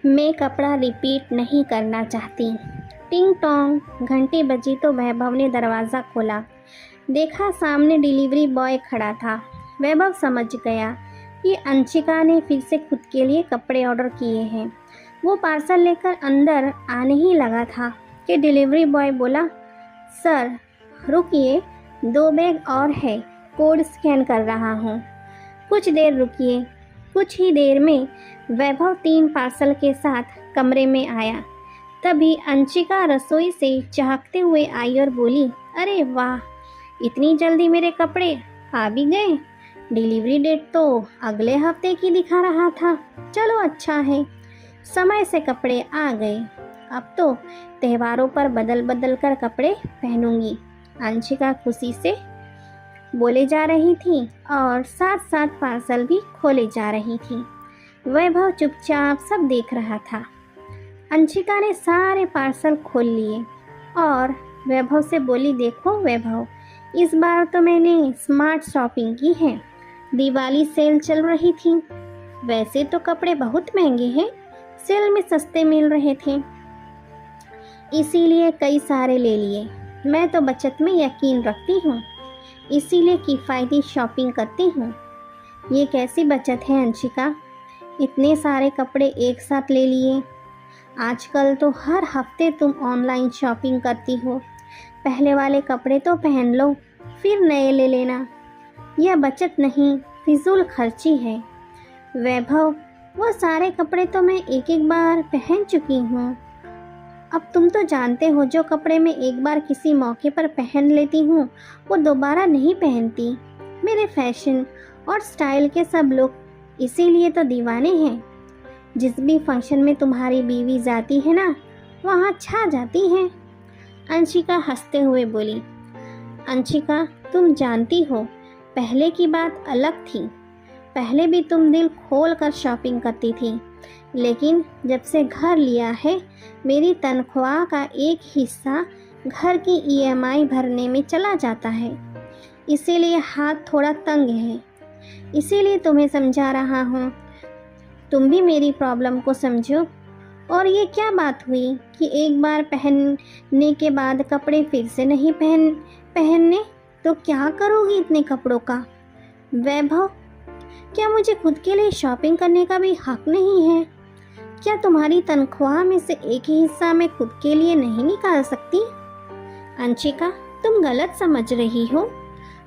मैं कपड़ा रिपीट नहीं करना चाहती। टिंग टोंग घंटी बजी तो वैभव ने दरवाज़ा खोला। देखा सामने डिलीवरी बॉय खड़ा था। वैभव समझ गया कि अंशिका ने फिर से खुद के लिए कपड़े ऑर्डर किए हैं। वो पार्सल लेकर अंदर आने ही लगा था कि डिलीवरी बॉय बोला, सर रुकिए, 2 बैग और है, कोड स्कैन कर रहा हूँ। कुछ देर रुकिए। कुछ ही देर में वैभव 3 पार्सल के साथ कमरे में आया। तभी अंशिका रसोई से चहकते हुए आई और बोली, अरे वाह, इतनी जल्दी मेरे कपड़े आ भी गए। डिलीवरी डेट तो अगले हफ्ते की दिखा रहा था। चलो अच्छा है, समय से कपड़े आ गए। अब तो त्योहारों पर बदल बदल कर कपड़े पहनूंगी। अंशिका खुशी से बोले जा रही थी और साथ साथ पार्सल भी खोले जा रही थी। वैभव चुपचाप सब देख रहा था। अंशिका ने सारे पार्सल खोल लिए और वैभव से बोली, देखो वैभव, इस बार तो मैंने स्मार्ट शॉपिंग की है। दिवाली सेल चल रही थी। वैसे तो कपड़े बहुत महंगे हैं, सेल में सस्ते मिल रहे थे, इसीलिए कई सारे ले लिए। मैं तो बचत में यकीन रखती हूँ, इसीलिए किफ़ायती शॉपिंग करती हूँ। ये कैसी बचत है अंशिका, इतने सारे कपड़े एक साथ ले लिए। आजकल तो हर हफ्ते तुम ऑनलाइन शॉपिंग करती हो। पहले वाले कपड़े तो पहन लो, फिर नए ले लेना। यह बचत नहीं, फिजूल खर्ची है। वैभव, वो सारे कपड़े तो मैं एक एक बार पहन चुकी हूँ। अब तुम तो जानते हो, जो कपड़े मैं एक बार किसी मौके पर पहन लेती हूँ वो दोबारा नहीं पहनती। मेरे फैशन और स्टाइल के सब लोग इसीलिए तो दीवाने हैं। जिस भी फंक्शन में तुम्हारी बीवी जाती है ना, वहाँ छा जाती है। अंशिका हंसते हुए बोली, अंशिका तुम जानती हो, पहले की बात अलग थी। पहले भी तुम दिल खोल कर शॉपिंग करती थी, लेकिन जब से घर लिया है, मेरी तनख्वाह का एक हिस्सा घर की ईएमआई भरने में चला जाता है। इसीलिए हाथ थोड़ा तंग है। इसीलिए तुम्हें समझा रहा हूँ, तुम भी मेरी प्रॉब्लम को समझो। और ये क्या बात हुई कि एक बार पहनने के बाद कपड़े फिर से नहीं पहनने? तो क्या करोगी इतने कपड़ों का? वैभव, क्या मुझे खुद के लिए शॉपिंग करने का भी हक नहीं है? क्या तुम्हारी तनख्वाह में से एक ही हिस्सा मैं खुद के लिए नहीं निकाल सकती? अंशिका, तुम गलत समझ रही हो।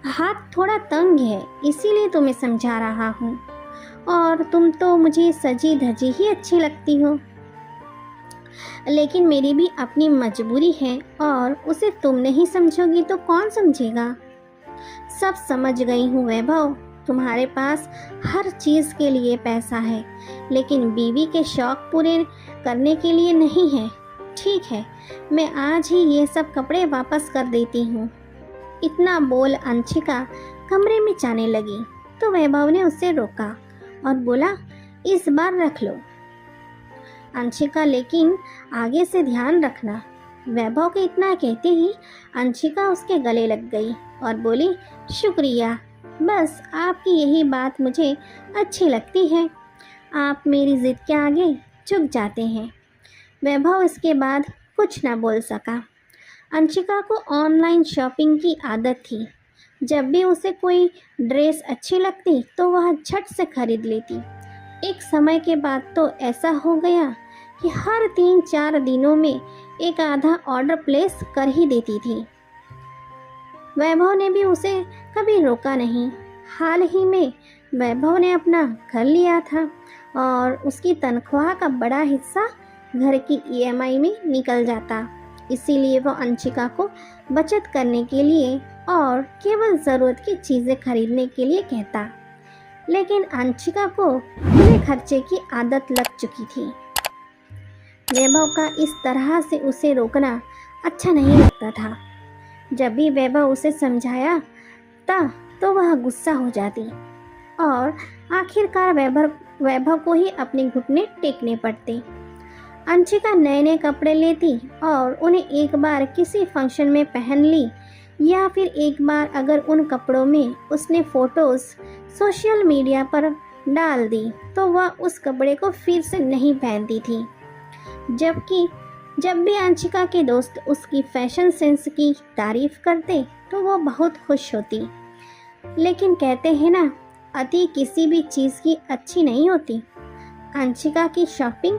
हाथ थोड़ा तंग है, इसीलिए तुम्हें समझा रहा हूँ। और तुम तो मुझे सजी धजी ही अच्छी लगती हो, लेकिन मेरी भी अपनी मजबूरी है और उसे तुम नहीं समझोगी तो कौन समझेगा? सब समझ गई हूँ वैभव, तुम्हारे पास हर चीज़ के लिए पैसा है, लेकिन बीवी के शौक़ पूरे करने के लिए नहीं है। ठीक है, मैं आज ही ये सब कपड़े वापस कर देती हूँ। इतना बोल अंशिका कमरे में जाने लगी तो वैभव ने उसे रोका और बोला, इस बार रख लो अंशिका, लेकिन आगे से ध्यान रखना। वैभव के इतना कहते ही अंशिका उसके गले लग गई और बोली, शुक्रिया, बस आपकी यही बात मुझे अच्छी लगती है। आप मेरी ज़िद के आगे झुक जाते हैं। वैभव इसके बाद कुछ न बोल सका। अंशिका को ऑनलाइन शॉपिंग की आदत थी। जब भी उसे कोई ड्रेस अच्छी लगती तो वह झट से खरीद लेती। एक समय के बाद तो ऐसा हो गया कि हर 3-4 दिनों में एक आधा ऑर्डर प्लेस कर ही देती थी। वैभव ने भी उसे कभी रोका नहीं। हाल ही में वैभव ने अपना घर लिया था और उसकी तनख्वाह का बड़ा हिस्सा घर की ईएमआई में निकल जाता। इसीलिए वो अंशिका को बचत करने के लिए और केवल ज़रूरत की चीज़ें खरीदने के लिए कहता, लेकिन अंशिका को खुले खर्चे की आदत लग चुकी थी। वैभव का इस तरह से उसे रोकना अच्छा नहीं लगता था। जब भी वैभव उसे समझाया था तो वह गुस्सा हो जाती और आखिरकार वैभव को ही अपने घुटने टेकने पड़ते। अंशिका नए नए कपड़े लेती और उन्हें एक बार किसी फंक्शन में पहन ली, या फिर एक बार अगर उन कपड़ों में उसने फ़ोटोज़ सोशल मीडिया पर डाल दी तो वह उस कपड़े को फिर से नहीं पहनती थी। जबकि जब भी अंशिका के दोस्त उसकी फैशन सेंस की तारीफ करते तो वो बहुत खुश होती। लेकिन कहते हैं ना, अति किसी भी चीज़ की अच्छी नहीं होती। अंशिका की शॉपिंग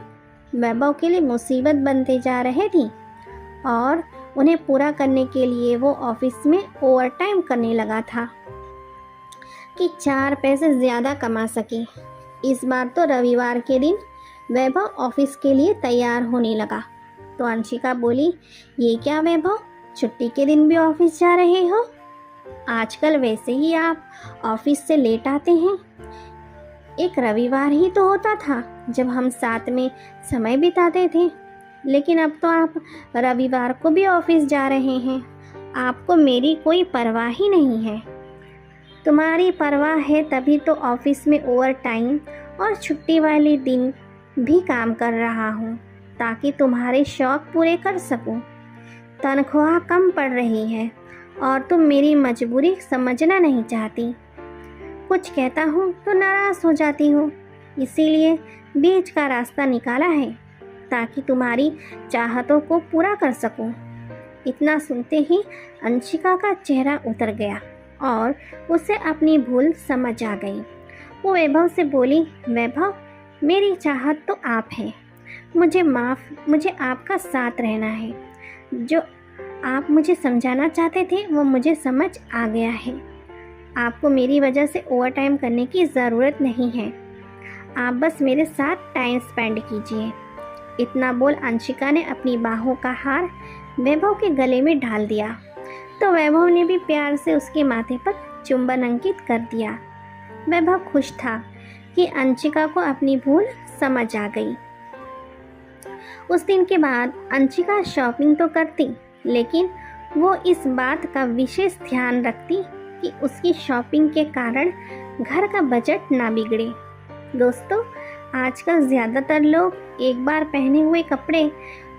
वैभव के लिए मुसीबत बनते जा रही थी और उन्हें पूरा करने के लिए वो ऑफिस में ओवरटाइम करने लगा था कि 4 पैसे ज़्यादा कमा सके। इस बार तो रविवार के दिन वैभव ऑफिस के लिए तैयार होने लगा तो अंशिका बोली, ये क्या वैभव, छुट्टी के दिन भी ऑफिस जा रहे हो? आजकल वैसे ही आप ऑफिस से लेट आते हैं। एक रविवार ही तो होता था जब हम साथ में समय बिताते थे, लेकिन अब तो आप रविवार को भी ऑफिस जा रहे हैं। आपको मेरी कोई परवाह ही नहीं है। तुम्हारी परवाह है तभी तो ऑफिस में ओवर टाइम और छुट्टी वाले दिन भी काम कर रहा हूँ ताकि तुम्हारे शौक़ पूरे कर सकूँ। तनख्वाह कम पड़ रही है और तुम मेरी मजबूरी समझना नहीं चाहती। कुछ कहता हूँ तो नाराज़ हो जाती हो, इसीलिए बीच का रास्ता निकाला है ताकि तुम्हारी चाहतों को पूरा कर सकूँ। इतना सुनते ही अंशिका का चेहरा उतर गया और उसे अपनी भूल समझ आ गई। वो वैभव से बोली, वैभव, मेरी चाहत तो आप हैं, मुझे आपका साथ रहना है। जो आप मुझे समझाना चाहते थे वो मुझे समझ आ गया है। आपको मेरी वजह से ओवरटाइम करने की ज़रूरत नहीं है। आप बस मेरे साथ टाइम स्पेंड कीजिए। इतना बोल अंशिका ने अपनी बाहों का हार वैभव के गले में डाल दिया तो वैभव ने भी प्यार से उसके माथे पर चुंबन अंकित कर दिया। वैभव खुश था कि अंशिका को अपनी भूल समझ आ गई। उस दिन के बाद अंशिका शॉपिंग तो करती, लेकिन वो इस बात का विशेष ध्यान रखती कि उसकी शॉपिंग के कारण घर का बजट ना बिगड़े। दोस्तों, आजकल ज़्यादातर लोग एक बार पहने हुए कपड़े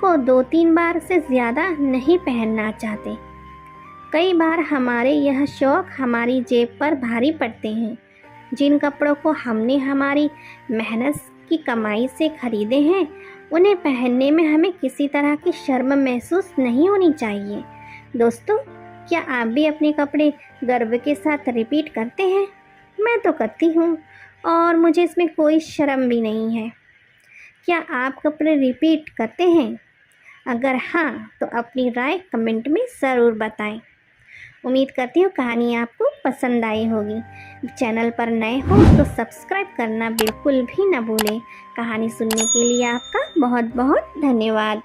को 2-3 बार से ज़्यादा नहीं पहनना चाहते। कई बार हमारे यह शौक़ हमारी जेब पर भारी पड़ते हैं। जिन कपड़ों को हमने हमारी मेहनत की कमाई से खरीदे हैं, उन्हें पहनने में हमें किसी तरह की शर्म महसूस नहीं होनी चाहिए। दोस्तों, क्या आप भी अपने कपड़े गर्व के साथ रिपीट करते हैं? मैं तो करती हूँ और मुझे इसमें कोई शर्म भी नहीं है। क्या आप कपड़े रिपीट करते हैं? अगर हाँ, तो अपनी राय कमेंट में ज़रूर बताएं। उम्मीद करती हूँ कहानी आपको पसंद आई होगी। चैनल पर नए हो तो सब्सक्राइब करना बिल्कुल भी ना भूलें। कहानी सुनने के लिए आपका बहुत बहुत धन्यवाद।